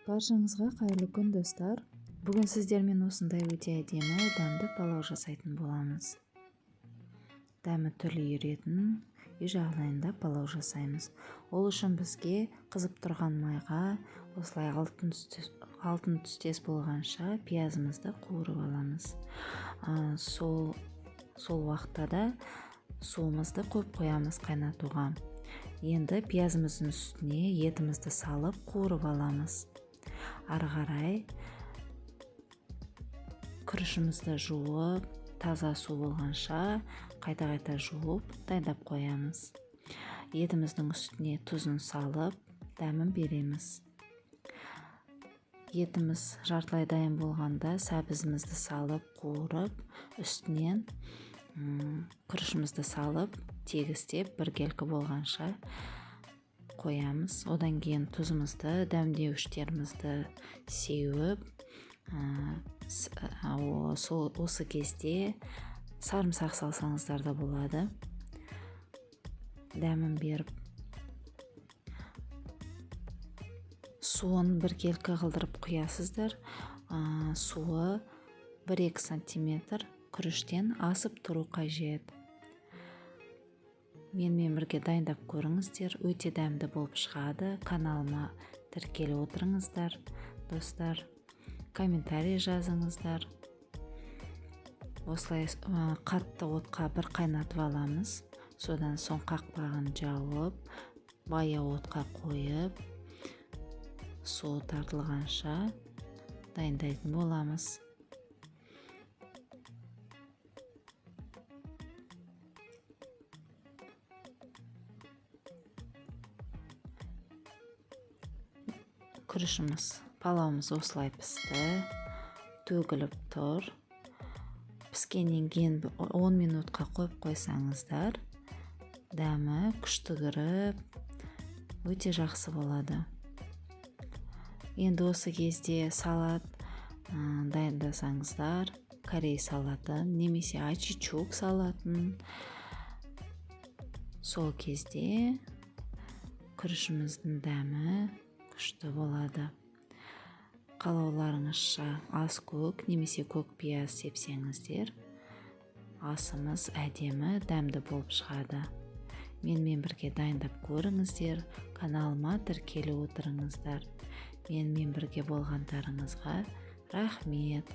Баршаңызға қайырлы күн, достар. Бүгін сіздермен осындай өте әдемі дәмді палау жасайтын боламыз. Дәмі түрлі еретін үй жағдайында палау жасаймыз. Ол үшін бізге қызып тұрған майға осылай алтын түстес болғанша пиязымызды қуырып аламыз. Сол уақытта да суымызды қойып қоямыз қайнатуға. Енді пиязымыздың үстіне етімізді салып қуырып аламыз. Ары қарай күрішімізді жуып, таза су болғанша қайта жуып дайындап қоямыз. Етіміздің үстіне тұзын салып, дәмін береміз. Етіміз жартылай дайын болғанда сәбізімізді салып, қуырып, үстінен күрішімізді салып, тегістеп, біркелкі болғанша қоямыз. Одан кейін тұзымызды, дәмдеуіштерімізді сеуіп, осы кезде сарымсақ салсаңыздар да болады. Дәмін беріп, суын біркелкі қылдырып құясыздар. Суы 1-2 сантиметр күріштен асып тұру қажет. Менімен бірге дайындап көріңіздер, өте дәмді болып шығады. Каналыма тіркеліп отырыңыздар, достар. Комментарий жазыңыздар. Осылай қатты отқа бір қайнатып аламыз. Содан соң қақпағын жауып, баяу отқа қойып, суы тартылғанша дайындайтын боламыз. Күрішіміз, палауымыз осылай пісті, төгіліп тұр. Піскеннен кейін 10 минутқа қойып қойсаңыздар, дәмі күшті кіріп, өте жақсы болады. Енді осы кезде салат дайындасаңыздар, корей салатын, немесе айчичук салатын, сол кезде күрішіміздің дәмі күшті болады. Қалауларыңызша ас көк немесе көк пияз сепсеңіздер, асымыз әдемі дәмді болып шығады. Менімен бірге дайындап көріңіздер, каналыма тіркеліп отырыңыздар. Менімен бірге болғандарыңызға рахмет.